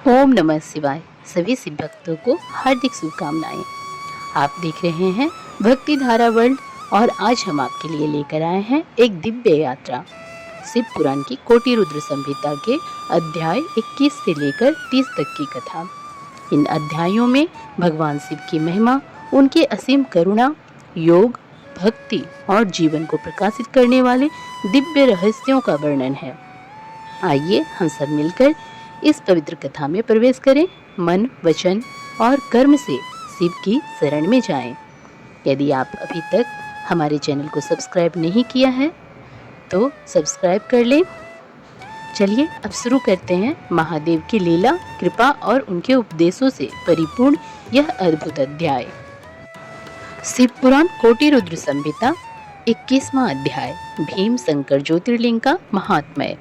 ओम नमः शिवाय। सभी शिव भक्तों को हार्दिक शुभकामनाएं। आप देख रहे हैं भक्ति धारा वर्ल्ड और आज हम आपके लिए लेकर आए हैं एक दिव्य यात्रा शिव पुराण की कोटि रुद्र संहिता के अध्याय 21 से लेकर 30 तक की कथा। इन अध्यायों में भगवान शिव की महिमा, उनके असीम करुणा, योग, भक्ति और जीवन को प्रकाशित करने वाले दिव्य रहस्यों का वर्णन है। आइए हम सब मिलकर इस पवित्र कथा में प्रवेश करें, मन, वचन और कर्म से शिव की शरण में जाएं। यदि आप अभी तक हमारे चैनल को सब्सक्राइब नहीं किया है तो सब्सक्राइब कर लें। चलिए अब शुरू करते हैं महादेव की लीला, कृपा और उनके उपदेशों से परिपूर्ण यह अद्भुत अध्याय। शिव पुराण कोटि रुद्र संहिता 21वां अध्याय, भीम शंकर ज्योतिर्लिंग का महात्म्य।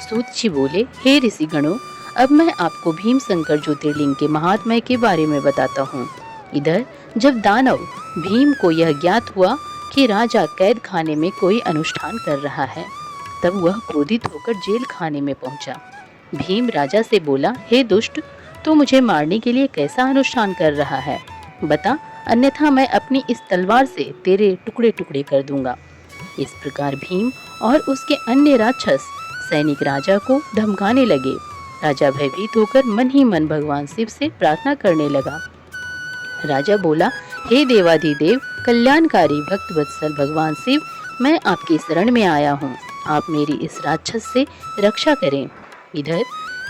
सूत जी बोले, हे ऋषि गणों, अब मैं आपको भीम शंकर ज्योतिर्लिंग के महात्म्य के बारे में बताता हूँ। इधर जब दानव भीम को यह ज्ञात हुआ कि राजा कैद खाने में कोई अनुष्ठान कर रहा है, तब वह क्रोधित होकर जेल खाने में पहुंचा। भीम राजा से बोला, हे दुष्ट, तू मुझे मारने के लिए कैसा अनुष्ठान कर रहा है? बता, अन्यथा मैं अपनी इस तलवार से तेरे टुकड़े टुकड़े कर दूंगा। इस प्रकार भीम और उसके अन्य राक्षस सैनिक राजा को धमकाने लगे। राजा भयभीत होकर मन ही मन भगवान शिव से प्रार्थना करने लगा। राजा बोला, हे देवाधिदेव, कल्याणकारी भक्त वत्सल भगवान शिव, मैं आपकी शरण में आया हूँ। आप मेरी इस राक्षस से रक्षा करें। इधर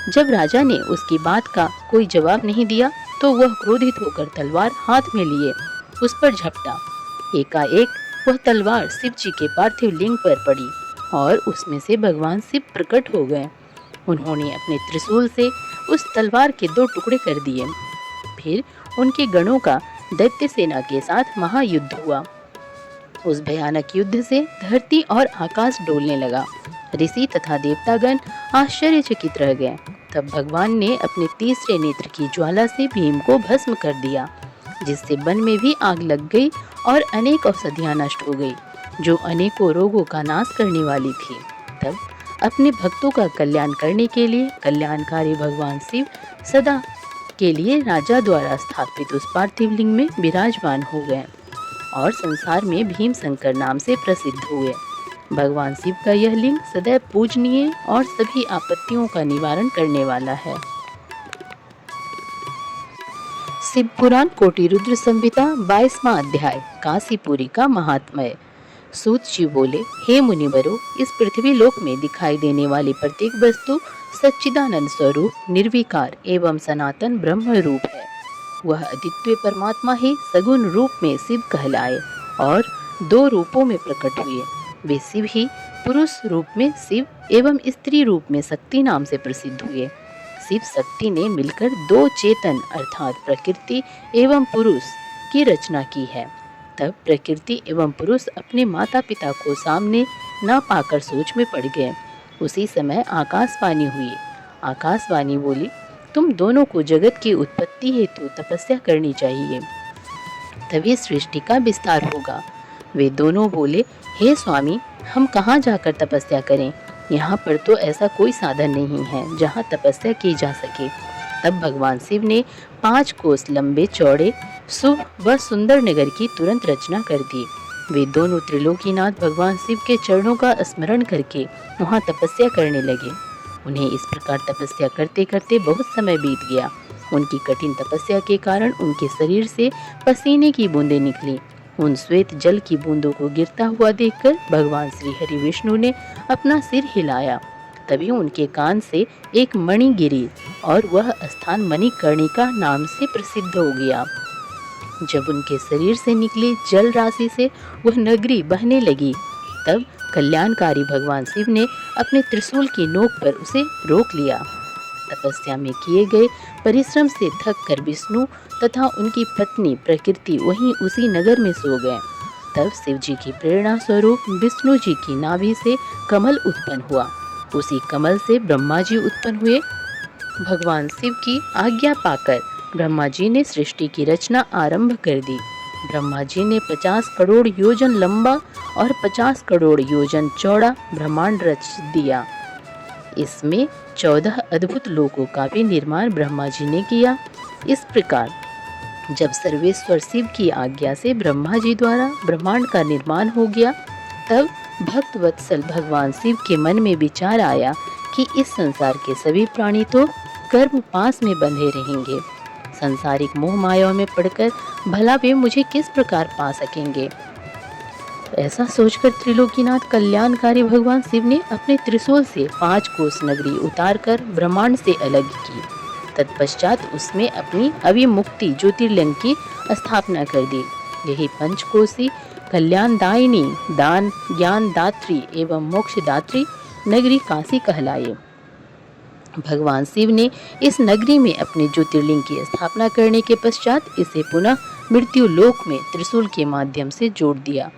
जब राजा ने उसकी बात का कोई जवाब नहीं दिया तो वह क्रोधित होकर तलवार हाथ में लिए उस पर झपटा। एकाएक वह तलवार शिव जी के पार्थिव लिंग पर पड़ी और उसमें से भगवान शिव प्रकट हो गए। उन्होंने अपने त्रिशूल से उस तलवार के 2 टुकड़े कर दिए। फिर उनके गणों का दैत्य सेना के साथ महायुद्ध हुआ। उस भयानक युद्ध से धरती और आकाश डोलने लगा। ऋषि तथा देवतागण आश्चर्यचकित रह गए। तब भगवान ने अपने तीसरे नेत्र की ज्वाला से भीम को भस्म कर दिया, जिससे वन में भी आग लग गई और अनेक औषधियां नष्ट हो गई, जो अनेकों रोगों का नाश करने वाली थी। तब अपने भक्तों का कल्याण करने के लिए कल्याणकारी भगवान शिव सदा के लिए राजा द्वारा स्थापित उस पार्थिव लिंग में विराजमान हो गए और संसार में भीम शंकर नाम से प्रसिद्ध हुए। भगवान शिव का यह लिंग सदैव पूजनीय और सभी आपत्तियों का निवारण करने वाला है। शिव पुराण कोटि रुद्र संहिता 22वां अध्याय, काशीपुरी का महात्म्य। सूत जी बोले, हे मुनिवरों, इस पृथ्वी लोक में दिखाई देने वाली प्रत्येक वस्तु सच्चिदानंद स्वरूप, निर्विकार एवं सनातन ब्रह्म रूप है। वह अद्वितीय परमात्मा ही सगुण रूप में शिव कहलाए और 2 रूपों में प्रकट हुए। वे शिव ही पुरुष रूप में शिव एवं स्त्री रूप में शक्ति नाम से प्रसिद्ध हुए। शिव शक्ति ने मिलकर 2 चेतन अर्थात प्रकृति एवं पुरुष की रचना की है। तब प्रकृति एवं पुरुष अपने माता पिता को सामने न पाकर सोच में पड़ गए। उसी समय आकाशवाणी हुई। आकाशवाणी बोली, तुम दोनों को जगत की उत्पत्ति हेतु तपस्या करनी चाहिए, तभी सृष्टि का विस्तार होगा। वे दोनों बोले, हे स्वामी, हम कहाँ जाकर तपस्या करें? यहाँ पर तो ऐसा कोई साधन नहीं है जहाँ तपस्या की जा सके। तब भगवान शिव ने 5 कोस लंबे चौड़े शुभ व सुंदर नगर की तुरंत रचना कर दी। वे दोनों त्रिलोकीनाथ भगवान शिव के चरणों का स्मरण करके वहाँ तपस्या करने लगे। उन्हें इस प्रकार तपस्या करते करते बहुत समय बीत गया। उनकी कठिन तपस्या के कारण उनके शरीर से पसीने की बूंदें निकली। उन श्वेत जल की बूंदों को गिरता हुआ देखकर भगवान श्री हरि विष्णु ने अपना सिर हिलाया। तभी उनके कान से एक मणि गिरी और वह स्थान मणिकर्णिका नाम से प्रसिद्ध हो गया। जब उनके शरीर से निकली जल राशि से वह नगरी बहने लगी, तब कल्याणकारी भगवान शिव ने अपने त्रिशूल की नोक पर उसे रोक लिया। तपस्या में किए गए परिश्रम से थक कर विष्णु तथा उनकी पत्नी प्रकृति वहीं उसी नगर में सो गए। तब शिव जी की प्रेरणा स्वरूप विष्णु जी की नाभि से कमल उत्पन्न हुआ। उसी कमल से ब्रह्मा जी उत्पन्न हुए। भगवान शिव की आज्ञा पाकर ब्रह्मा जी ने सृष्टि की रचना आरंभ कर दी। ब्रह्मा जी ने 50 करोड़ योजन लंबा और 50 करोड़ योजन चौड़ा ब्रह्मांड रच दिया। इसमें 14 अद्भुत लोकों का भी निर्माण ब्रह्मा जी ने किया। इस प्रकार जब सर्वेश्वर शिव की आज्ञा से ब्रह्मा जी द्वारा ब्रह्मांड का निर्माण हो गया, तब भक्त वत्सल भगवान शिव के मन में विचार आया कि इस संसार के सभी प्राणी तो कर्म पास में बंधे रहेंगे, संसारिक मोह माया में पड़कर भला वे मुझे किस प्रकार पा सकेंगे। ऐसा सोचकर त्रिलोकीनाथ कल्याणकारी भगवान शिव ने अपने त्रिशूल से 5 कोस नगरी उतारकर ब्रह्मांड से अलग की। तत्पश्चात उसमें अपनी अविमुक्ति ज्योतिर्लिंग की स्थापना कर दी। यही पंचकोसी कल्याणदायिनी, दान, ज्ञान दात्री एवं मोक्ष दात्री नगरी काशी कहलाए। भगवान शिव ने इस नगरी में अपने ज्योतिर्लिंग की स्थापना करने के पश्चात इसे पुनः मृत्यु लोक में त्रिशूल के माध्यम से जोड़ दिया।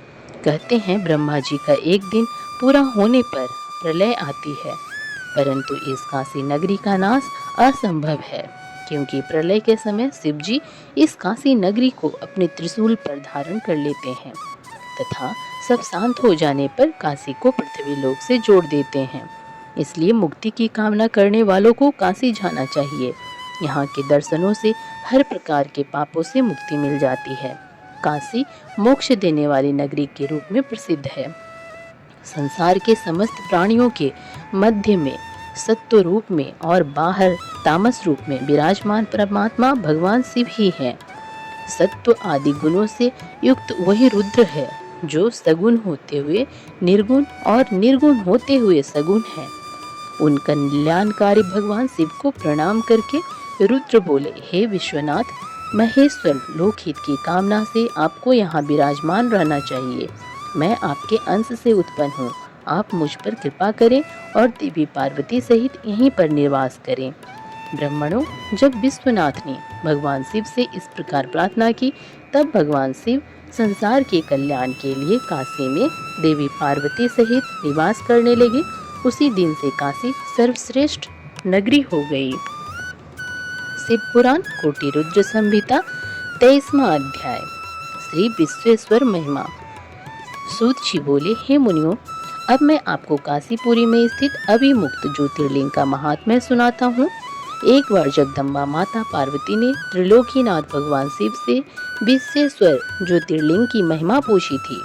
कहते हैं ब्रह्मा जी का एक दिन पूरा होने पर प्रलय आती है, परंतु इस काशी नगरी का नाश असंभव है, क्योंकि प्रलय के समय शिव जी इस काशी नगरी को अपने त्रिशूल पर धारण कर लेते हैं तथा सब शांत हो जाने पर काशी को पृथ्वी लोक से जोड़ देते हैं। इसलिए मुक्ति की कामना करने वालों को काशी जाना चाहिए। यहाँ के दर्शनों से हर प्रकार के पापों से मुक्ति मिल जाती है। काशी मोक्ष देने वाली नगरी के रूप में प्रसिद्ध है। संसार के समस्त प्राणियों के मध्य में सत्व रूप में और बाहर तामस रूप में विराजमान परमात्मा भगवान शिव ही है। सत्व आदि गुणों से युक्त वही रुद्र है जो सगुण होते हुए निर्गुण और निर्गुण होते हुए सगुण है। उन कल्याणकारी भगवान शिव को प्रणाम करके रुद्र बोले, हे विश्वनाथ महेश्वर, लोकहित की कामना से आपको यहाँ विराजमान रहना चाहिए। मैं आपके अंश से उत्पन्न हूँ, आप मुझ पर कृपा करें और देवी पार्वती सहित यहीं पर निवास करें। ब्राह्मणों, जब विश्वनाथ ने भगवान शिव से इस प्रकार प्रार्थना की, तब भगवान शिव संसार के कल्याण के लिए काशी में देवी पार्वती सहित निवास करने लगे। उसी दिन से काशी सर्वश्रेष्ठ नगरी हो गई। शिव पुराण कोटि रुद्र संहिता 23वां अध्याय। श्री विश्वेश्वर महिमा। सूत जी बोले, हे मुनियों, अब मैं आपको काशीपुरी में स्थित अभिमुक्त ज्योतिर्लिंग का महात्म्य सुनाता हूँ। एक बार जगदम्बा माता पार्वती ने त्रिलोकीनाथ भगवान शिव से विश्वेश्वर ज्योतिर्लिंग की महिमा पूछी थी।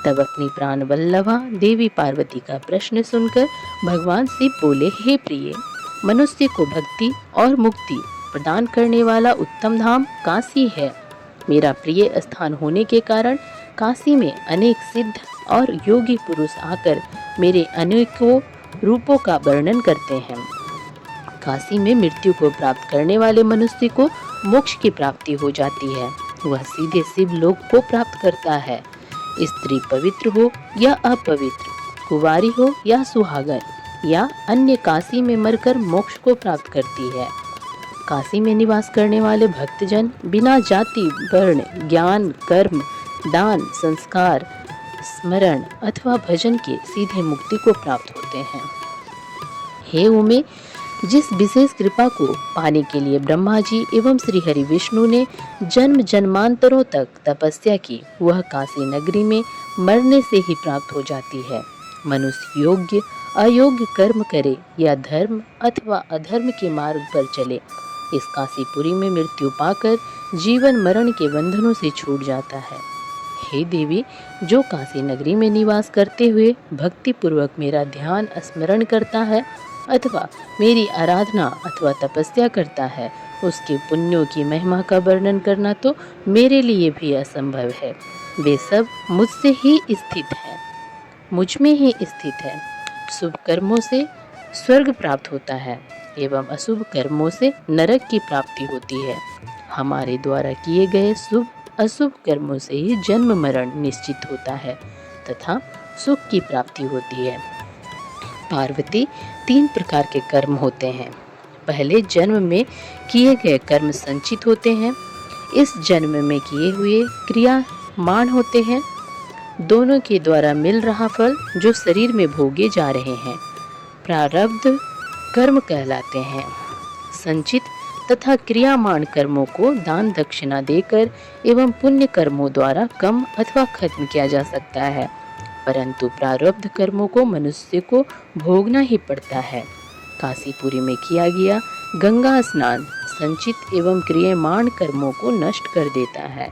तब अपनी प्राण वल्लभा देवी पार्वती का प्रश्न सुनकर भगवान शिव बोले, हे प्रिय, मनुष्य को भक्ति और मुक्ति प्रदान करने वाला उत्तम धाम काशी है। मेरा प्रिय स्थान होने के कारण काशी में अनेक सिद्ध और योगी पुरुष आकर मेरे अनेकों रूपों का वर्णन करते हैं। काशी में मृत्यु को प्राप्त करने वाले मनुष्य को मोक्ष की प्राप्ति हो जाती है। वह सीधे शिव लोक को प्राप्त करता है। स्त्री पवित्र हो या अपवित्र, कुंवारी हो या सुहागन या अन्य, काशी में मरकर मोक्ष को प्राप्त करती है। काशी में निवास करने वाले भक्तजन बिना जाति, वर्ण, ज्ञान, कर्म, दान, संस्कार, स्मरण अथवा भजन के सीधे मुक्ति को प्राप्त होते हैं। हे उमे, जिस विशेष कृपा को पाने के लिए ब्रह्मा जी एवं श्री हरि विष्णु ने जन्म जन्मांतरों तक तपस्या की, वह काशी नगरी में मरने से ही प्राप्त हो जाती है। मनुष्य योग्य अयोग्य कर्म करे या धर्म अथवा अधर्म के मार्ग पर चले, इस काशीपुरी में मृत्यु पाकर जीवन मरण के बंधनों से छूट जाता है। हे देवी, जो काशी नगरी में निवास करते हुए भक्ति पूर्वक मेरा ध्यान स्मरण करता है अथवा मेरी आराधना अथवा तपस्या करता है, उसके पुण्यों की महिमा का वर्णन करना तो मेरे लिए भी असंभव है। वे सब मुझसे ही स्थित है, मुझ में ही स्थित है। शुभ कर्मों से स्वर्ग प्राप्त होता है एवं अशुभ कर्मों से नरक की प्राप्ति होती है। हमारे द्वारा किए गए शुभ अशुभ कर्मों से ही जन्म मरण निश्चित होता है तथा सुख की प्राप्ति होती है। पार्वती, 3 प्रकार के कर्म होते हैं। पहले जन्म में किए गए कर्म संचित होते हैं। इस जन्म में किए हुए क्रियामान होते हैं। दोनों के द्वारा मिल रहा फल जो शरीर में भोगे जा रहे हैं प्रारब्ध कर्म कहलाते हैं। संचित तथा क्रियामान कर्मों को दान दक्षिणा देकर एवं पुण्य कर्मों द्वारा कम अथवा खत्म किया जा सकता है, परंतु प्रारब्ध कर्मों को मनुष्य को भोगना ही पड़ता है। काशीपुरी में किया गया गंगा स्नान संचित एवं क्रियमाण कर्मों को नष्ट कर देता है।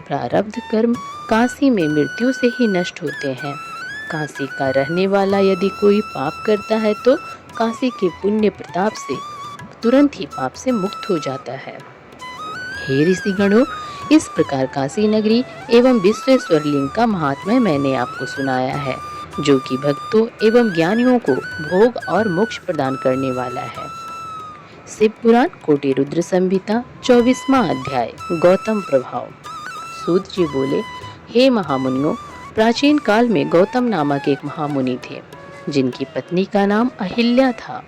प्रारब्ध कर्म काशी में मृत्यु से ही नष्ट होते हैं। काशी का रहने वाला यदि कोई पाप करता है तो काशी के पुण्य प्रताप से तुरंत ही पाप से मुक्त हो जाता है। हे ऋषिगणों, इस प्रकार काशी नगरी एवं विश्वेश्वर लिंग का महात्म्य मैंने आपको सुनाया है, जो कि भक्तों एवं ज्ञानियों को भोग और मोक्ष प्रदान करने वाला है। शिव पुराण कोटि रुद्र संहिता 24वां अध्याय गौतम प्रभाव। सूत जी बोले, हे महामुनियों, प्राचीन काल में गौतम नामक एक महामुनि थे, जिनकी पत्नी का नाम अहिल्या था।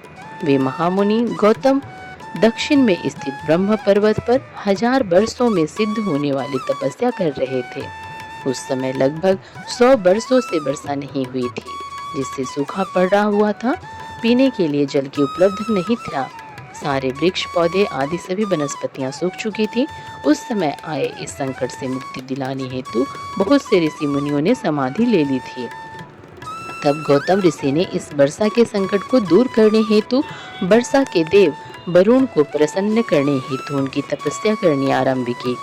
वे महामुनि गौतम दक्षिण में स्थित ब्रह्म पर्वत पर 1000 वर्षों में सिद्ध होने वाली तपस्या कर रहे थे। उस समय लगभग 100 वर्षों से वर्षा नहीं हुई थी, जिससे सूखा पड़ रहा हुआ था। पीने के लिए जल की उपलब्ध नहीं था। सारे वृक्ष पौधे आदि सभी वनस्पतियां सूख चुकी थी। उस समय आए इस संकट से मुक्ति दिलाने हेतु बहुत से ऋषि मुनियों ने समाधि ले ली थी। तब गौतम ऋषि ने इस वर्षा के संकट को दूर करने हेतु वर्षा के देव वरुण को प्रसन्न करने हेतु उनकी तपस्या करनी आरंभ की।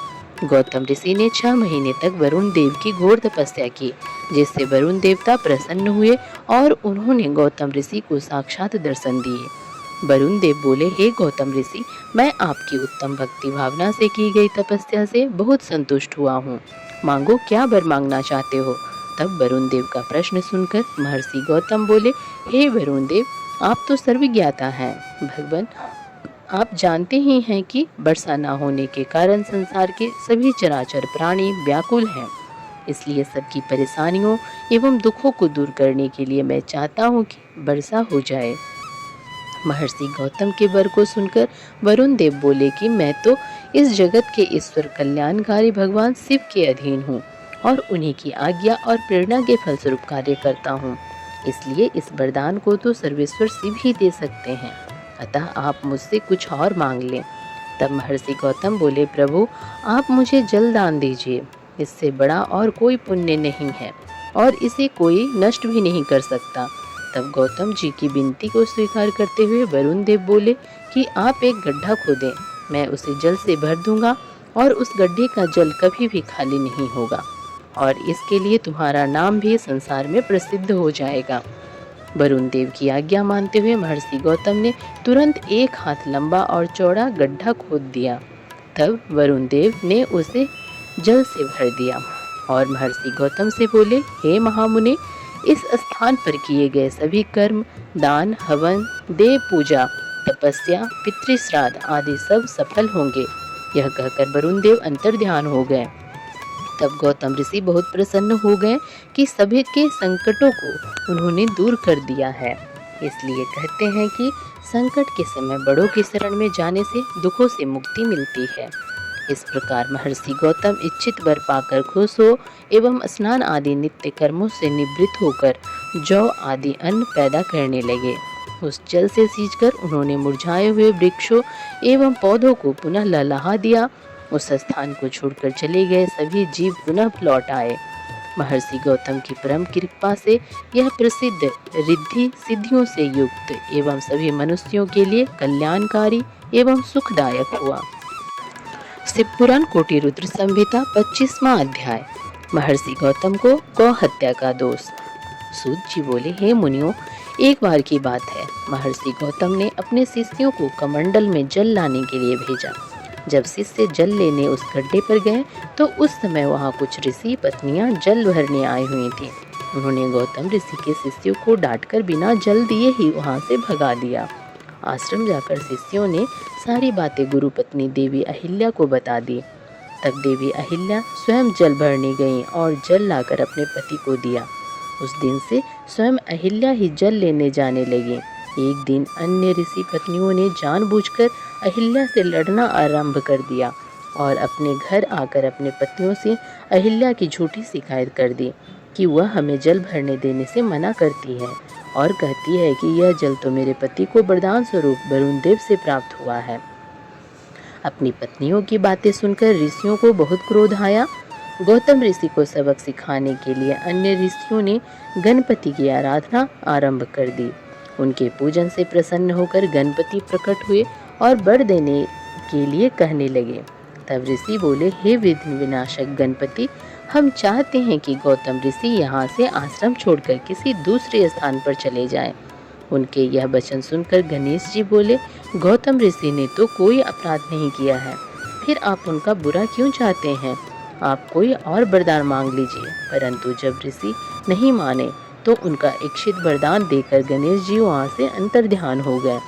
गौतम ऋषि ने 6 महीने तक वरुण देव की घोर तपस्या की, जिससे वरुण देवता प्रसन्न हुए और उन्होंने गौतम ऋषि को साक्षात दर्शन दिए। वरुण देव बोले, हे गौतम ऋषि, मैं आपकी उत्तम भक्ति भावना से की गई तपस्या से बहुत संतुष्ट हुआ हूँ। मांगो, क्या वर मांगना चाहते हो? तब वरुण देव का प्रश्न सुनकर महर्षि गौतम बोले, हे वरुण देव, आप तो सर्वज्ञाता हैं। भगवान, आप जानते ही हैं कि वर्षा न होने के कारण संसार के सभी चराचर प्राणी व्याकुल हैं। इसलिए सबकी परेशानियों एवं दुखों को दूर करने के लिए मैं चाहता हूँ कि वर्षा हो जाए। महर्षि गौतम के वर को सुनकर वरुण देव बोले कि मैं तो इस जगत के ईश्वर कल्याणकारी भगवान शिव के अधीन हूँ और उन्हीं की आज्ञा और प्रेरणा के फलस्वरूप कार्य करता हूँ। इसलिए इस वरदान को तो सर्वेश्वर शिव ही दे सकते हैं, अतः आप मुझसे कुछ और मांग लें। तब महर्षि गौतम बोले, प्रभु, आप मुझे जल दान दीजिए। इससे बड़ा और कोई पुण्य नहीं है और इसे कोई नष्ट भी नहीं कर सकता। तब गौतम जी की विनती को स्वीकार करते हुए वरुण देव बोले कि आप एक गड्ढा खोदें, मैं उसे जल से भर दूंगा और उस गड्ढे का जल कभी भी खाली नहीं होगा और इसके लिए तुम्हारा नाम भी संसार में प्रसिद्ध हो जाएगा। वरुण देव की आज्ञा मानते हुए महर्षि गौतम ने तुरंत 1 हाथ लंबा और चौड़ा गड्ढा खोद दिया। तब वरुण देव ने उसे जल से भर दिया और महर्षि गौतम से बोले, हे महामुनि, इस स्थान पर किए गए सभी कर्म, दान, हवन, देव पूजा, तपस्या, पितृश्राद्ध आदि सब सफल होंगे। यह कहकर वरुण देव अंतर्ध्यान हो गए। तब गौतम ऋषि बहुत प्रसन्न हो गए कि सभी के संकटों को उन्होंने दूर कर दिया है। इसलिए कहते हैं कि संकट के समय बड़ों की शरण में जाने से दुखों से मुक्ति मिलती है। इस प्रकार महर्षि गौतम इच्छित वर पाकर खुश हो एवं स्नान आदि नित्य कर्मों से निवृत्त होकर जौ आदि अन्न पैदा करने लगे। उस जल से सींचकर उन्होंने मुरझाए हुए वृक्षों एवं पौधों को पुनः लहलहा दिया। उस स्थान को छोड़कर चले गए सभी जीव पुनः लौट आए। महर्षि गौतम की परम कृपा से यह प्रसिद्ध रिद्धि सिद्धियों से युक्त एवं सभी मनुष्यों के लिए कल्याणकारी एवं सुखदायक हुआ। शिव पुराण कोटि रुद्र संहिता 25वां अध्याय महर्षि गौतम को गौ हत्या का दोष। सूत जी बोले, हे मुनियों, एक बार की बात है, महर्षि गौतम ने अपने शिष्यों को कमंडल में जल लाने के लिए भेजा। जब शिष्य जल लेने उस गड्ढे पर गए तो उस समय वहाँ कुछ ऋषि पत्नियां जल भरने आई हुई थी। उन्होंने गौतम ऋषि के शिष्यों को डांटकर बिना जल दिए ही वहाँ से भगा दिया। आश्रम जाकर शिष्यों ने सारी बातें गुरु पत्नी देवी अहिल्या को बता दी। तब देवी अहिल्या स्वयं जल भरने गईं और जल लाकर अपने पति को दिया। उस दिन से स्वयं अहिल्या ही जल लेने जाने लगी। एक दिन अन्य ऋषि पत्नियों ने जानबूझकर अहिल्या से लड़ना आरंभ कर दिया और अपने घर आकर अपने पतियों से अहिल्या की झूठी शिकायत कर दी कि वह हमें जल भरने देने से मना करती है और कहती है कि यह जल तो मेरे पति को वरदान स्वरूप वरुण देव से प्राप्त हुआ है। अपनी पत्नियों की बातें सुनकर ऋषियों को बहुत क्रोध आया। गौतम ऋषि को सबक सिखाने के लिए अन्य ऋषियों ने गणपति की आराधना आरंभ कर दी। उनके पूजन से प्रसन्न होकर गणपति प्रकट हुए और वर देने के लिए कहने लगे। तब ऋषि बोले, हे विघ्न विनाशक गणपति, हम चाहते हैं कि गौतम ऋषि यहाँ से आश्रम छोड़कर किसी दूसरे स्थान पर चले जाएं। उनके यह वचन सुनकर गणेश जी बोले, गौतम ऋषि ने तो कोई अपराध नहीं किया है, फिर आप उनका बुरा क्यों चाहते हैं? आप कोई और वरदान मांग लीजिए। परंतु जब ऋषि नहीं माने तो उनका इच्छित वरदान देकर गणेश जी वहाँ से अंतर्ध्यान हो गए।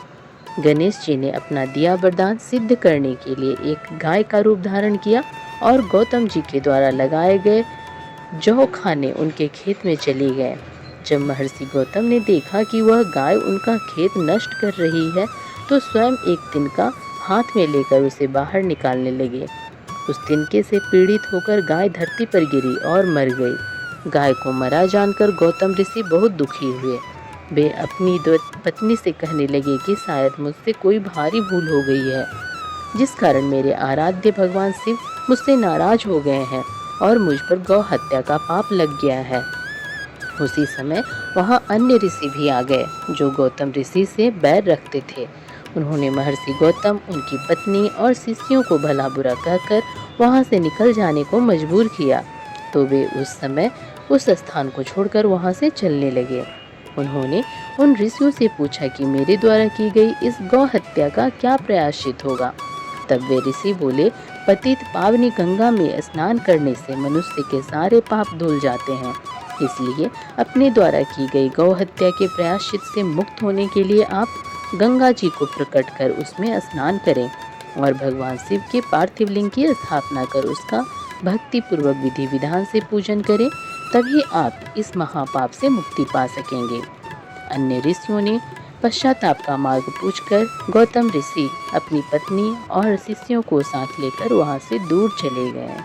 गणेश जी ने अपना दिया वरदान सिद्ध करने के लिए एक गाय का रूप धारण किया और गौतम जी के द्वारा लगाए गए जौ खाने उनके खेत में चले गए। जब महर्षि गौतम ने देखा कि वह गाय उनका खेत नष्ट कर रही है तो स्वयं एक तिनका हाथ में लेकर उसे बाहर निकालने लगे। उस तिनके से पीड़ित होकर गाय धरती पर गिरी और मर गई। गाय को मरा जानकर गौतम ऋषि बहुत दुखी हुए। वे अपनी पत्नी से कहने लगे कि शायद मुझसे कोई भारी भूल हो गई है, जिस कारण मेरे आराध्य भगवान शिव मुझसे नाराज हो गए हैं और मुझ पर गौ हत्या का पाप लग गया है। उसी समय वहाँ अन्य ऋषि भी आ गए जो गौतम ऋषि से बैर रखते थे। उन्होंने महर्षि गौतम, उनकी पत्नी और शिष्यों को भला बुरा कहकर वहाँ से निकल जाने को मजबूर किया, तो वे उस समय उस स्थान को छोड़कर वहाँ से चलने लगे। उन्होंने उन ऋषियों से पूछा कि मेरे द्वारा की गई इस गौ हत्या का क्या प्रायश्चित होगा। तब वे ऋषि बोले, पतित पावनी गंगा में स्नान करने से मनुष्य के सारे पाप धुल जाते हैं, इसलिए अपने द्वारा की गई गौ हत्या के प्रायश्चित से मुक्त होने के लिए आप गंगा जी को प्रकट कर उसमें स्नान करें और भगवान शिव के पार्थिव लिंग की स्थापना कर उसका भक्ति पूर्वक विधि विधान से पूजन करें, तभी आप इस महापाप से मुक्ति पा सकेंगे। अन्य ऋषियों ने पश्चाताप का मार्ग पूछकर गौतम ऋषि अपनी पत्नी और शिष्यों को साथ लेकर वहां से दूर चले गए।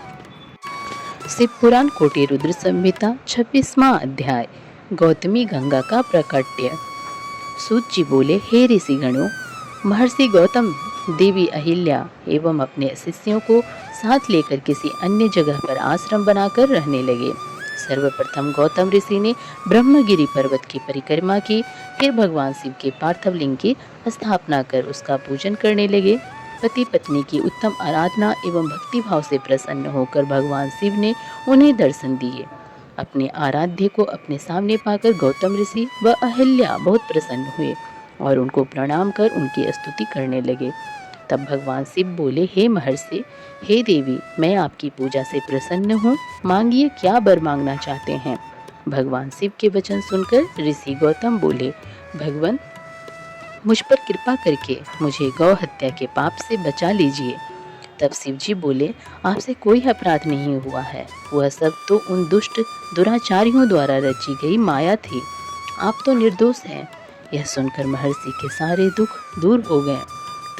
शिव पुराण कोटि रुद्र संहिता 26वां अध्याय, गौतमी गंगा का प्रकट्य। सूत जी बोले, हे ऋषि गणों, महर्षि गौतम देवी अहिल्या एवं अपने शिष्यों को साथ लेकर किसी अन्य जगह पर आश्रम बनाकर रहने लगे। सर्वप्रथम गौतम ऋषि ने ब्रह्मगिरि पर्वत की परिक्रमा की, फिर भगवान शिव के पार्थिव लिंग की स्थापना कर उसका पूजन करने लगे। पति पत्नी की उत्तम आराधना एवं भक्ति भाव से प्रसन्न होकर भगवान शिव ने उन्हें दर्शन दिए। अपने आराध्य को अपने सामने पाकर गौतम ऋषि व अहिल्या बहुत प्रसन्न हुए और उनको प्रणाम कर उनकी स्तुति करने लगे। तब भगवान शिव बोले, हे महर्षि, हे देवी, मैं आपकी पूजा से प्रसन्न हूँ, मांगिए क्या वर मांगना चाहते हैं। भगवान शिव के वचन सुनकर ऋषि गौतम बोले, भगवान, मुझ पर कृपा करके मुझे गौ हत्या के पाप से बचा लीजिए। तब शिव जी बोले, आपसे कोई अपराध नहीं हुआ है, वह सब तो उन दुष्ट दुराचारियों द्वारा रची गई माया थी, आप तो निर्दोष हैं। यह सुनकर महर्षि के सारे दुख दूर हो गए।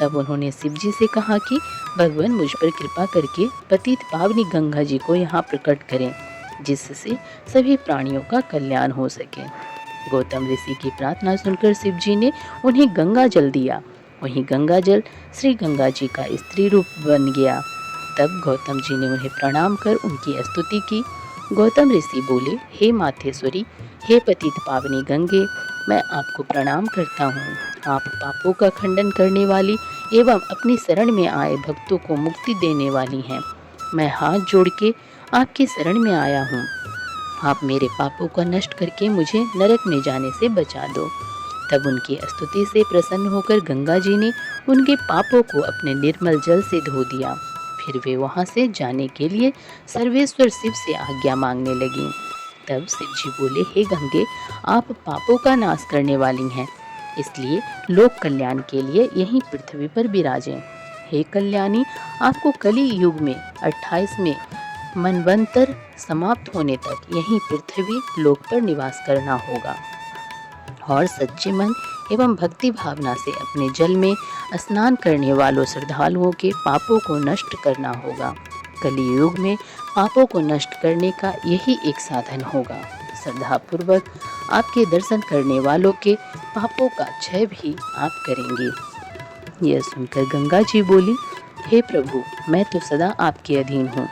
तब उन्होंने शिव जी से कहा कि भगवान, मुझ पर कृपा करके पतित पावनी गंगा जी को यहाँ प्रकट करें, जिससे सभी प्राणियों का कल्याण हो सके। गौतम ऋषि की प्रार्थना सुनकर शिव जी ने उन्हें गंगा जल दिया। वहीं गंगा जल श्री गंगा जी का स्त्री रूप बन गया। तब गौतम जी ने उन्हें प्रणाम कर उनकी स्तुति की। गौतम ऋषि बोले, हे माथेश्वरी, हे पतित पावनी गंगे, मैं आपको प्रणाम करता हूँ। आप पापों का खंडन करने वाली एवं अपनी शरण में आए भक्तों को मुक्ति देने वाली हैं। मैं हाथ जोड़ के आपकी शरण में आया हूँ। आप मेरे पापों को नष्ट करके मुझे नरक में जाने से बचा दो। तब उनकी स्तुति से प्रसन्न होकर गंगा जी ने उनके पापों को अपने निर्मल जल से धो दिया। फिर वे वहाँ से जाने के लिए सर्वेश्वर शिव से आज्ञा मांगने लगी। तब शिव जी बोले, हे गंगे, आप पापों का नाश करने वाली हैं, इसलिए लोक कल्याण के लिए यहीं पृथ्वी पर विराजें। हे कल्याणी, आपको कली युग में 28वें मनवंतर समाप्त होने तक यहीं पृथ्वी लोक पर निवास करना होगा और सच्चे मन एवं भक्ति भावना से अपने जल में स्नान करने वालों श्रद्धालुओं के पापों को नष्ट करना होगा। कली युग में पापों को नष्ट करने का यही एक साधन होगा। श्रद्धापूर्वक आपके दर्शन करने वालों के पापों का क्षय भी आप करेंगे। यह सुनकर गंगा जी बोली, हे प्रभु, मैं तो सदा आपके अधीन हूँ,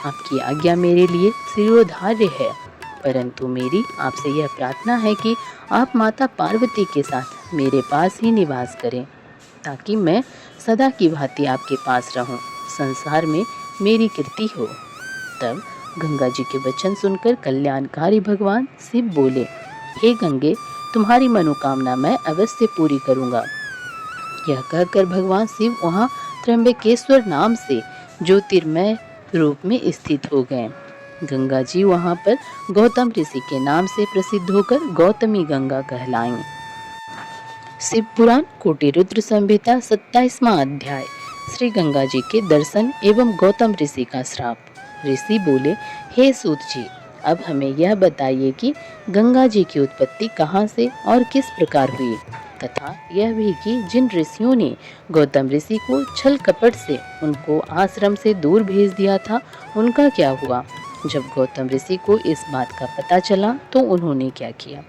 आपकी आज्ञा मेरे लिए शिरोधार्य है, परंतु मेरी आपसे यह प्रार्थना है कि आप माता पार्वती के साथ मेरे पास ही निवास करें ताकि मैं सदा की भांति आपके पास रहूं, संसार में मेरी कीर्ति हो। तब गंगा जी के वचन सुनकर कल्याणकारी भगवान शिव बोले, हे गंगे, तुम्हारी मनोकामना मैं अवश्य पूरी करूंगा। यह कहकर भगवान शिव वहां त्र्यंबकेश्वर नाम से ज्योतिर्मय रूप में स्थित हो गए। गंगा जी वहां पर गौतम ऋषि के नाम से प्रसिद्ध होकर गौतमी गंगा कहलाईं। शिव पुराण कोटि रुद्र संहिता 27वां अध्याय। श्री गंगा जी के दर्शन एवं गौतम ऋषि का श्राप। ऋषि बोले, हे सूत जी, अब हमें यह बताइए कि गंगा जी की उत्पत्ति कहाँ से और किस प्रकार हुई, तथा यह भी कि जिन ऋषियों ने गौतम ऋषि को छल कपट से उनको आश्रम से दूर भेज दिया था, उनका क्या हुआ। जब गौतम ऋषि को इस बात का पता चला तो उन्होंने क्या किया।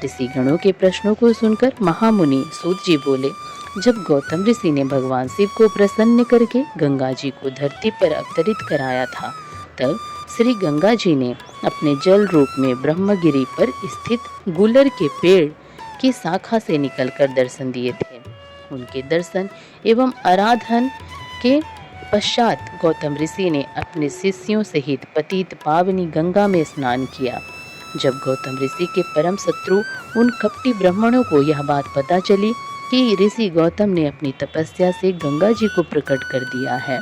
ऋषि गणों के प्रश्नों को सुनकर महामुनि सूत जी बोले, जब गौतम ऋषि ने भगवान शिव को प्रसन्न करके गंगा जी को धरती पर अवतरित कराया था, तब श्री गंगा जी ने अपने जल रूप में ब्रह्मगिरी पर स्थित गुलर के पेड़ की शाखा से निकलकर दर्शन दिए थे। उनके दर्शन एवं आराधन के पश्चात गौतम ऋषि ने अपने शिष्यों सहित पतित पावनी गंगा में स्नान किया। जब गौतम ऋषि के परम शत्रु उन कपटी ब्राह्मणों को यह बात पता चली कि ऋषि गौतम ने अपनी तपस्या से गंगा जी को प्रकट कर दिया है,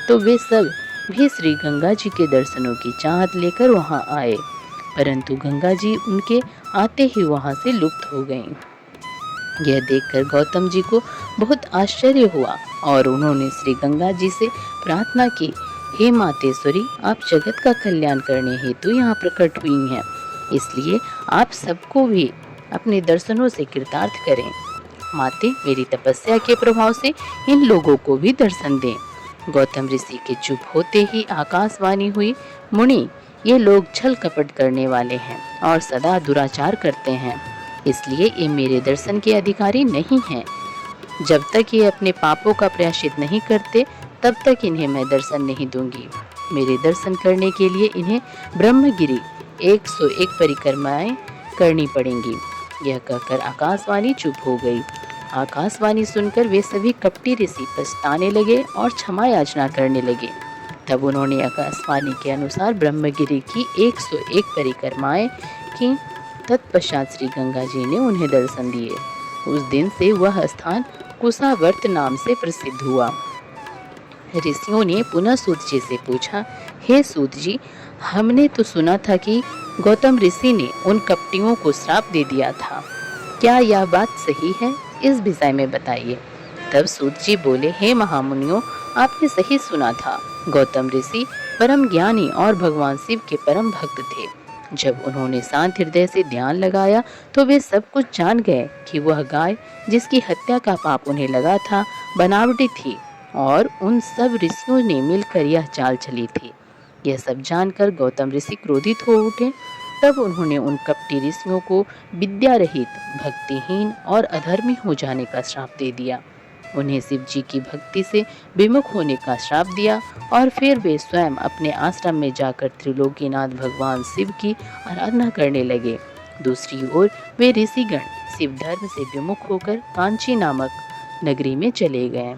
तो वे सब भी श्री गंगा जी के दर्शनों की चाहत लेकर वहां आए, परंतु गंगा जी उनके आते ही वहां से लुप्त हो गईं। यह देखकर गौतम जी को बहुत आश्चर्य हुआ और उन्होंने श्री गंगा जी से प्रार्थना की, हे मातेश्वरी, आप जगत का कल्याण करने हेतु यहाँ प्रकट हुई हैं, इसलिए आप सबको भी अपने दर्शनों से कृतार्थ करें। माते, मेरी तपस्या के प्रभाव से इन लोगों को भी दर्शन दें। गौतम ऋषि के चुप होते ही आकाशवाणी हुई, मुनि, ये लोग छल कपट करने वाले हैं और सदा दुराचार करते हैं, इसलिए ये मेरे दर्शन के अधिकारी नहीं हैं। जब तक ये अपने पापों का प्रायश्चित नहीं करते, तब तक इन्हें मैं दर्शन नहीं दूंगी। मेरे दर्शन करने के लिए इन्हें ब्रह्मगिरी 101 परिक्रमाएं करनी पड़ेंगी। यह कहकर आकाशवाणी चुप हो गई। आकाशवाणी सुनकर वे सभी कपटी ऋषि पछताने लगे और क्षमा याचना करने लगे। तब उन्होंने आकाशवाणी के अनुसार ब्रह्मगिरी की 101 परिक्रमाएं की। तत्पश्चात श्री गंगा जी ने उन्हें दर्शन दिए। उस दिन से वह स्थान कुशावर्त नाम से प्रसिद्ध हुआ। ऋषियों ने पुनः सूत जी से पूछा, हे सूत जी, हमने तो सुना था कि गौतम ऋषि ने उन कपटियों को श्राप दे दिया था, क्या यह बात सही है? इस विषय में बताइए। तब सूत जी बोले, हे महामुनियों, आपने सही सुना था। गौतम ऋषि परम ज्ञानी और भगवान शिव के परम भक्त थे। जब उन्होंने शांत हृदय से ध्यान लगाया तो वे सब कुछ जान गए कि वह गाय जिसकी हत्या का पाप उन्हें लगा था बनावटी थी और उन सब ऋषियों ने मिलकर यह चाल चली थी। यह सब जानकर गौतम ऋषि क्रोधित हो उठे। तब उन्होंने उन कपटी ऋषियों को विद्या रहित, भक्तिहीन और अधर्मी हो जाने का श्राप दे दिया। उन्हें शिव जी की भक्ति से विमुख होने का श्राप दिया और फिर वे स्वयं अपने आश्रम में जाकर त्रिलोकीनाथ भगवान शिव की आराधना करने लगे। दूसरी ओर वे ऋषिगण शिव धर्म से विमुख होकर कांची नामक नगरी में चले गए।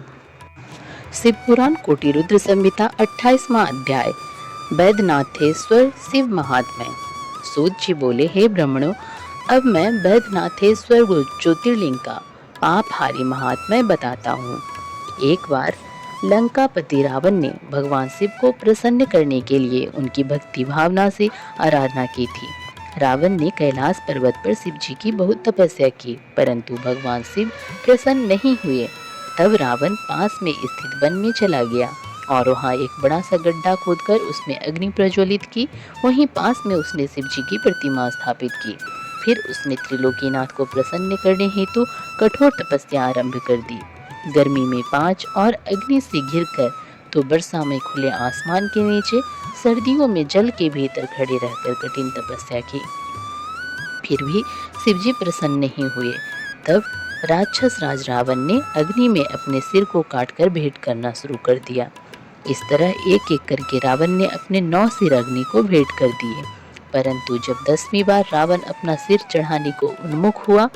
शिव पुराण कोटि रुद्र संहिता 28वां अध्याय। वैद्यनाथेश्वर शिव महात्म्य। सूत जी बोले, हे ब्राह्मणों, अब मैं वैद्यनाथेश्वर ज्योतिर्लिंग का पापहारी महात्म्य बताता हूँ। एक बार लंकापति रावण ने भगवान शिव को प्रसन्न करने के लिए उनकी भक्ति भावना से आराधना की थी। रावण ने कैलाश पर्वत पर शिव जी की बहुत तपस्या की, परंतु भगवान शिव प्रसन्न नहीं हुए। तब रावण पास में स्थित वन में चला गया और वहाँ एक बड़ा सा गड्ढा खोदकर उसमें अग्नि प्रज्वलित की। वहीं पास में उसने शिव जी की प्रतिमा स्थापित की। फिर उसने त्रिलोकीनाथ को प्रसन्न करने हेतु कठोर तपस्या आरंभ कर दी। गर्मी में 5 और अग्नि से घिरकर, तो वर्षा में खुले आसमान के नीचे, सर्दियों में जल के भीतर खड़े रहकर कठिन तपस्या की। फिर भी शिवजी प्रसन्न नहीं हुए। तब राक्षस राज रावण ने अग्नि में अपने सिर को काटकर भेंट करना शुरू कर दिया। इस तरह एक एक करके रावण ने अपने 9 सिर अग्नि को भेंट कर दिए। परंतु जब 10वीं बार रावण अपना सिर चढ़ाने को उन्मुख हुआ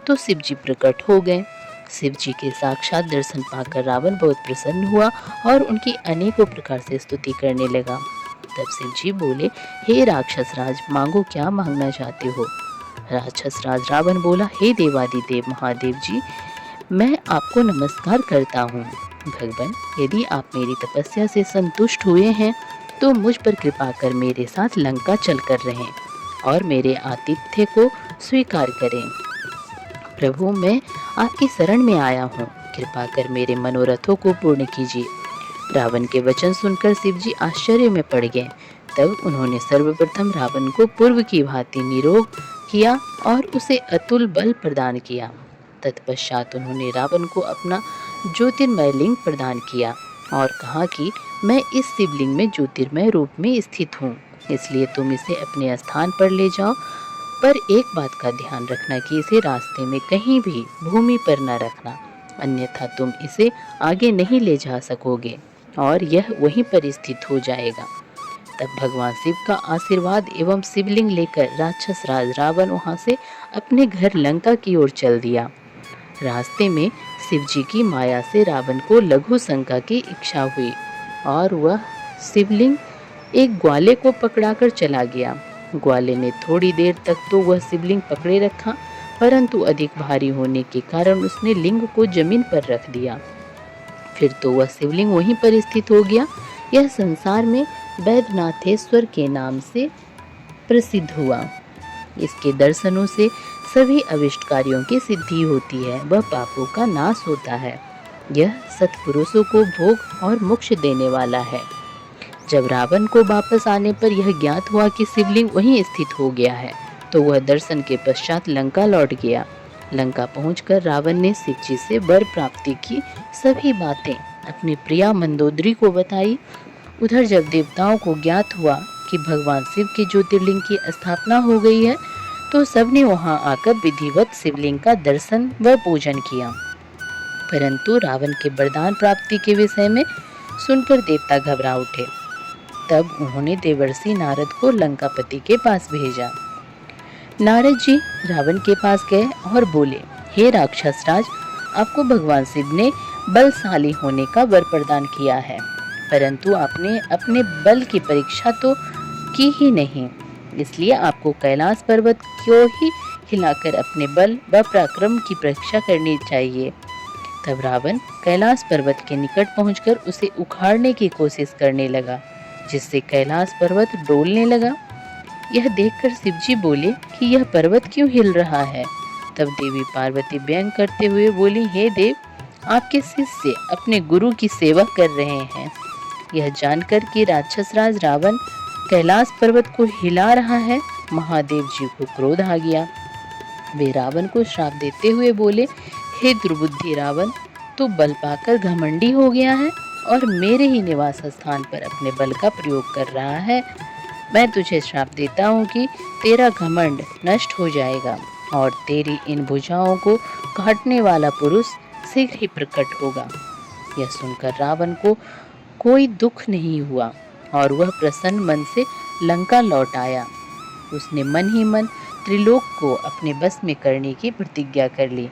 तो शिव जी प्रकट हो गए। शिव जी के साक्षात दर्शन पाकर रावण बहुत प्रसन्न हुआ और उनकी अनेकों प्रकार से स्तुति करने लगा। तब शिव जी बोले, हे राक्षस राज, मांगो, क्या मांगना चाहते हो? राक्षस राज रावण बोला, हे देवादिदेव महादेव जी, मैं आपको नमस्कार करता हूँ। भगवान, यदि आप मेरी तपस्या से संतुष्ट हुए हैं तो मुझ पर कृपा कर मेरे साथ लंका चल कर रहें और मेरे आतिथ्य को स्वीकार करें। प्रभु, मैं आपकी शरण में आया हूँ, कृपा कर मेरे मनोरथों को पूर्ण कीजिए। रावण के वचन सुनकर शिव जी आश्चर्य में पड़ गए। तब उन्होंने सर्वप्रथम रावण को पूर्व की भांति निरोग किया और उसे अतुल बल प्रदान किया। तत्पश्चात उन्होंने रावण को अपना ज्योतिर्मय लिंग प्रदान किया और कहा कि मैं इस शिवलिंग में ज्योतिर्मय रूप में स्थित हूँ, इसलिए तुम इसे अपने स्थान पर ले जाओ, पर एक बात का ध्यान रखना कि इसे रास्ते में कहीं भी भूमि पर न रखना, अन्यथा तुम इसे आगे नहीं ले जा सकोगे और यह वहीं पर स्थित हो जाएगा। तब भगवान शिव का आशीर्वाद एवं शिवलिंग लेकर राक्षस राज रावण वहां से अपने घर लंका की ओर चल दिया। रास्ते में शिव जी की माया से रावण को लघु शंका की इच्छा हुई और वह शिवलिंग एक ग्वाले को पकड़ाकर चला गया। ग्वाले ने थोड़ी देर तक तो वह शिवलिंग पकड़े रखा, परंतु अधिक भारी होने के कारण उसने लिंग को जमीन पर रख दिया। फिर तो वह शिवलिंग वहीं पर स्थित हो गया। यह संसार में वैद्यनाथेश्वर के नाम से प्रसिद्ध हुआ। इसके दर्शनों से सभी अभिष्ट कार्यों की सिद्धि होती है, वह पापों का नाश होता है। यह सत्पुरुषों को भोग और मोक्ष देने वाला है। जब रावण को वापस आने पर यह ज्ञात हुआ कि शिवलिंग वहीं स्थित हो गया है, तो वह दर्शन के पश्चात लंका लौट गया। लंका पहुंचकर रावण ने शिव जी से वर प्राप्ति की सभी बातें अपनी प्रिया मंदोदरी को बताई। उधर जब देवताओं को ज्ञात हुआ कि भगवान शिव के ज्योतिर्लिंग की स्थापना हो गई है, तो सबने वहां आकर विधिवत शिवलिंग का दर्शन व पूजन किया। परंतु रावण के वरदान प्राप्ति के विषय में सुनकर देवता घबरा उठे। तब उन्होंने देवर्षि नारद को लंकापति के पास भेजा। नारद जी रावण के पास गए और बोले, हे राक्षस राज, आपको भगवान शिव ने बलशाली होने का वर प्रदान किया है, परंतु आपने अपने बल की परीक्षा तो की ही नहीं, इसलिए आपको कैलाश पर्वत को ही हिलाकर अपने बल व पराक्रम की परीक्षा करनी चाहिए। तब रावण कैलाश पर्वत के निकट पहुंचकर उसे उखाड़ने की कोशिश करने लगा, जिससे कैलाश पर्वत डोलने लगा। यह देखकर शिव जी बोले कि यह पर्वत क्यों हिल रहा है? तब देवी पार्वती व्यंग करते हुए बोली, हे देव, आपके शिष्य अपने गुरु की सेवा कर रहे हैं। यह जानकर कि राक्षस राज रावण कैलाश पर्वत को हिला रहा है, महादेव जी को क्रोध आ गया। वे रावण को श्राप देते हुए बोले, हे दुर्बुद्धि रावण, तू बल पाकर घमंडी हो गया है और मेरे ही निवास स्थान पर अपने बल का प्रयोग कर रहा है। मैं तुझे श्राप देता हूँ कि तेरा घमंड नष्ट हो जाएगा और तेरी इन भुजाओं को काटने वाला पुरुष शीघ्र ही प्रकट होगा। यह सुनकर रावण को कोई दुख नहीं हुआ और वह प्रसन्न मन से लंका लौट आया। उसने मन ही मन त्रिलोक को अपने बस में करने की प्रतिज्ञा कर ली।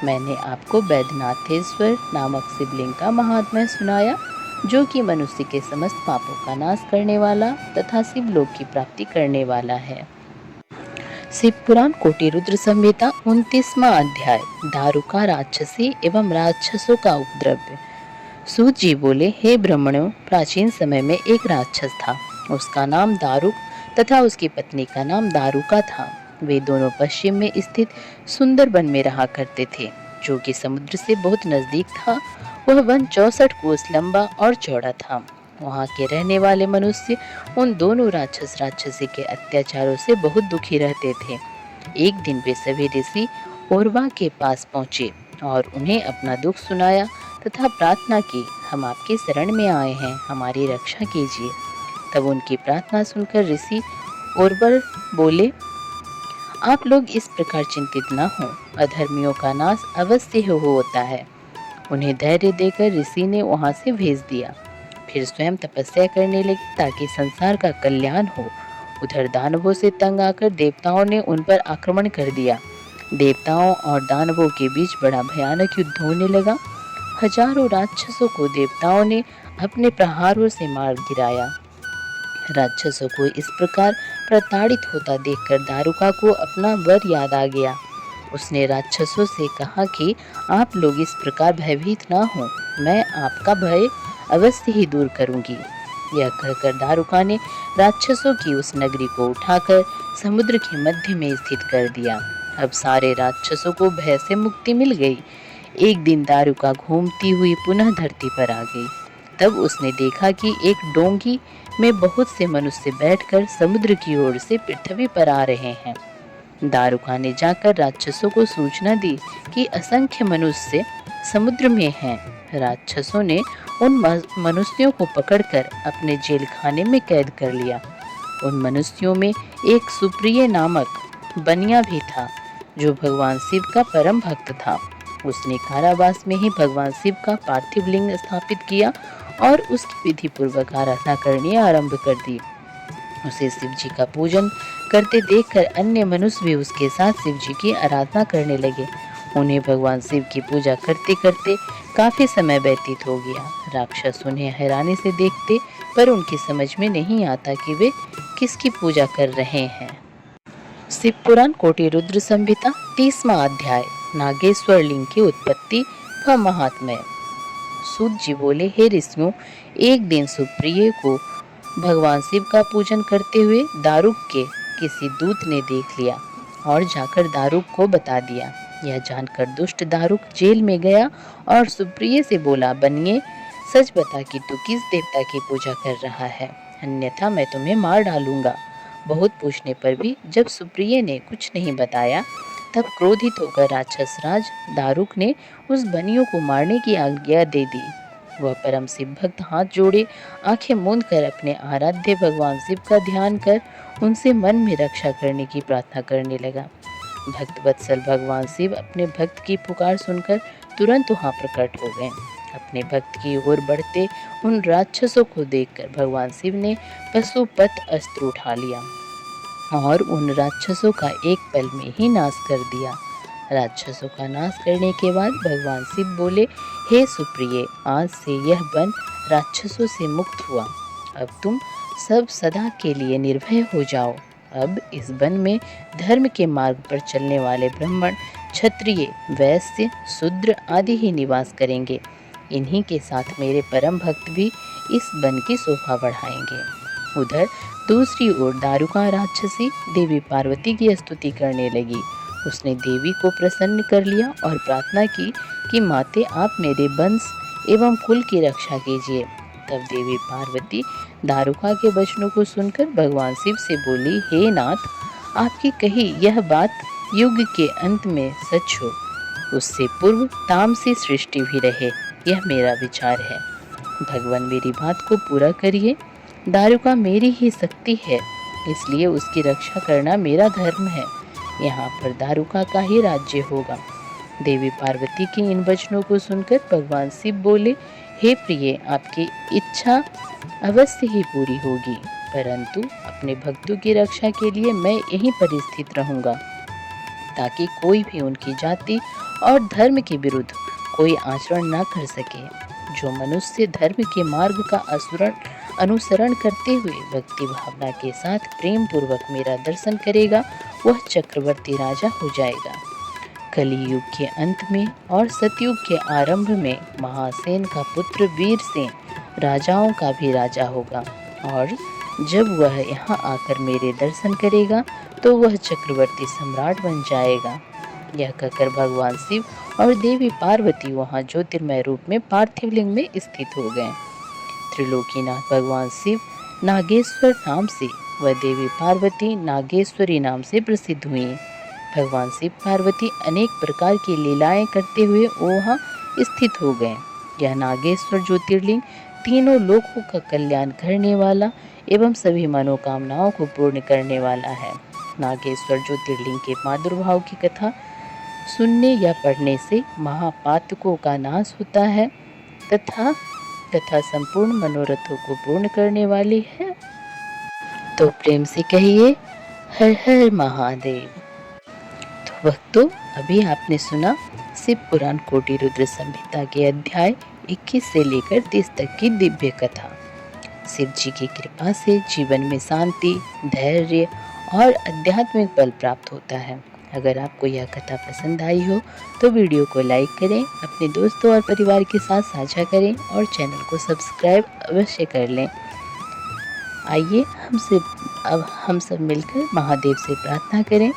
मैंने आपको वैद्यनाथेश्वर नामक शिवलिंग का महात्म्य सुनाया, जो कि मनुष्य के समस्त पापों का नाश करने वाला तथा शिवलोक की प्राप्ति करने वाला है। शिव पुराण कोटि रुद्र संहिता 29वां अध्याय, दारुका राक्षसी एवं राक्षसों का उपद्रव। सूत जी बोले, हे ब्राह्मणों, प्राचीन समय में एक राक्षस था। उसका नाम दारुक तथा उसकी पत्नी का नाम दारुका था। वे दोनों पश्चिम में स्थित सुंदर वन में रहा करते थे, जो कि समुद्र से बहुत नजदीक था। वह वन 64 कोस लंबा और चौड़ा था। वहाँ के रहने वाले मनुष्य उन दोनों राक्षस राक्षसी के अत्याचारों से बहुत दुखी रहते थे। एक दिन वे सभी ऋषि ओरवा के पास पहुँचे और उन्हें अपना दुख सुनाया तथा प्रार्थना की, हम आपकी शरण में आए हैं, हमारी रक्षा कीजिए। तब उनकी प्रार्थना सुनकर ऋषि ओरवर बोले, आप लोग इस प्रकार चिंतित न हो, अधर्मियों का नाश अवश्य होता है। उन्हें धैर्य देकर ऋषि ने वहां से भेज दिया। फिर स्वयं तपस्या करने लगे ताकि संसार का कल्याण हो। उधर दानवों से तंग आकर देवताओं ने उन पर आक्रमण कर दिया। देवताओं और दानवों के बीच बड़ा भयानक युद्ध होने लगा। हजारों राक्षसों को देवताओं ने अपने प्रहारों से मार गिराया। राक्षसों को इस प्रकार प्रताड़ित होता देखकर दारुका को अपना वर याद आ गया। उसने राक्षसों से कहा कि आप लोग इस प्रकार भयभीत ना हो, मैं आपका भय अवश्य ही दूर करूंगी। यह कहकर दारुका ने राक्षसों की उस नगरी को उठाकर समुद्र के मध्य में स्थित कर दिया। अब सारे राक्षसों को भय से मुक्ति मिल गई। एक दिन दारुका घूमती हुई पुनः धरती पर आ गई। तब उसने देखा कि एक डोंगी में बहुत से मनुष्य बैठकर समुद्र की ओर से पृथ्वी पर आ रहे हैं। दारुका ने जाकर राक्षसों को सूचना दी कि असंख्य मनुष्य समुद्र में हैं। राक्षसों ने उन मनुष्यों को पकड़कर अपने जेल खाने में कैद कर लिया। उन मनुष्यों में एक सुप्रिय नामक बनिया भी था, जो भगवान शिव का परम भक्त था। उसने कारावास में ही भगवान शिव का पार्थिव लिंग स्थापित किया और उसकी विधि पूर्वक आराधना करनी आरंभ कर दी। उसे शिव जी का पूजन करते देखकर अन्य मनुष्य भी उसके साथ शिव जी की आराधना करने लगे। उन्हें भगवान शिव की पूजा करते करते काफी समय व्यतीत हो गया। राक्षस उन्हें हैरानी से देखते, पर उनकी समझ में नहीं आता कि वे किसकी पूजा कर रहे हैं। शिव पुराण कोटि रुद्र संहिता 30वां अध्याय, नागेश्वर लिंग की उत्पत्ति व महात्म्य। सूत जी बोले, हे ऋषियों, एक दिन सुप्रिय को भगवान शिव का पूजन करते हुए दारुक के किसी दूत ने देख लिया और जाकर दारुक को बता दिया। यह जानकर दुष्ट दारुक जेल में गया और सुप्रिय से बोला, बनिए सच बता कि तू किस देवता की पूजा कर रहा है, अन्यथा मैं तुम्हें मार डालूंगा। बहुत पूछने पर भी जब सुप्रिय ने कुछ नहीं बताया, तब क्रोधित होकर राक्षस राज दारुक ने उस बनियों को मारने की आज्ञा दे दी। वह परम शिव भक्त हाथ जोड़े आंखें मूंद कर अपने आराध्य भगवान शिव का ध्यान कर उनसे मन में रक्षा करने की प्रार्थना करने लगा। भक्त वत्सल भगवान शिव अपने भक्त की पुकार सुनकर तुरंत वहां प्रकट हो गए। अपने भक्त की ओर बढ़ते उन राक्षसों को देखकर भगवान शिव ने पशुपत अस्त्र उठा लिया और उन राक्षसों का एक पल में ही नाश कर दिया। राक्षसों का नाश करने के बाद भगवान शिव बोले, हे सुप्रिय, आज से यह वन राक्षसों से मुक्त हुआ। अब तुम सब सदा के लिए निर्भय हो जाओ। अब इस वन में धर्म के मार्ग पर चलने वाले ब्राह्मण, क्षत्रिय, वैश्य, शूद्र आदि ही निवास करेंगे। इन्हीं के साथ मेरे परम भक्त भी इस वन की शोभा बढ़ाएंगे। उधर दूसरी ओर दारुका राक्षसी देवी पार्वती की स्तुति करने लगी। उसने देवी को प्रसन्न कर लिया और प्रार्थना की कि माते आप मेरे वंश एवं कुल की रक्षा कीजिए। तब देवी पार्वती दारुका के वचनों को सुनकर भगवान शिव से बोली, हे नाथ, आपकी कही यह बात युग के अंत में सच हो, उससे पूर्व तामसी सृष्टि भी रहे, यह मेरा विचार है। भगवान मेरी बात को पूरा करिए। दारुका मेरी ही शक्ति है, इसलिए उसकी रक्षा करना मेरा धर्म है। यहाँ पर दारुका का ही राज्य होगा। देवी पार्वती के इन वचनों को सुनकर भगवान शिव बोले, हे प्रिय, आपकी इच्छा अवश्य ही पूरी होगी, परंतु अपने भक्तों की रक्षा के लिए मैं यहीं पर स्थित रहूंगा, ताकि कोई भी उनकी जाति और धर्म के विरुद्ध कोई आचरण न कर सके। जो मनुष्य धर्म के मार्ग का अनुसरण करते हुए भक्ति भावना के साथ प्रेम पूर्वक मेरा दर्शन करेगा, वह चक्रवर्ती राजा हो जाएगा। कलियुग के अंत में और सतयुग के आरंभ में महासेन का पुत्र वीरसेन राजाओं का भी राजा होगा, और जब वह यहाँ आकर मेरे दर्शन करेगा तो वह चक्रवर्ती सम्राट बन जाएगा। यह कहकर भगवान शिव और देवी पार्वती वहाँ ज्योतिर्मय रूप में पार्थिव लिंग में स्थित हो गए। त्रिलोकीनाथ भगवान शिव नागेश्वर नाम से व देवी पार्वती नागेश्वरी नाम से प्रसिद्ध हुई। भगवान शिव पार्वती अनेक प्रकार की लीलाएं करते हुए वहाँ स्थित हो गए। यह नागेश्वर ज्योतिर्लिंग तीनों लोकों का कल्याण करने वाला एवं सभी मनोकामनाओं को पूर्ण करने वाला है। नागेश्वर ज्योतिर्लिंग के प्रादुर्भाव की कथा सुनने या पढ़ने से महापातकों का नाश होता है तथा संपूर्ण मनोरथों को पूर्ण करने वाली है। तो प्रेम से कहिए, हर हर महादेव। तो भक्तों, अभी आपने सुना शिव पुराण कोटि रुद्र संहिता के अध्याय 21 से लेकर 30 तक की दिव्य कथा। शिव जी की कृपा से जीवन में शांति, धैर्य और आध्यात्मिक बल प्राप्त होता है। अगर आपको यह कथा पसंद आई हो तो वीडियो को लाइक करें, अपने दोस्तों और परिवार के साथ साझा करें और चैनल को सब्सक्राइब अवश्य कर लें। आइए अब हम सब मिलकर महादेव से प्रार्थना करें।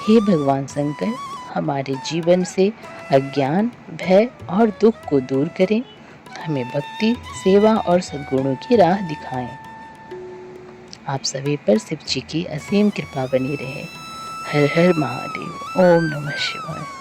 हे भगवान शंकर, हमारे जीवन से अज्ञान, भय और दुख को दूर करें, हमें भक्ति, सेवा और सद्गुणों की राह दिखाएं। आप सभी पर शिव जी की असीम कृपा बनी रहे। हर हर महादेव। ओम नमः शिवाय।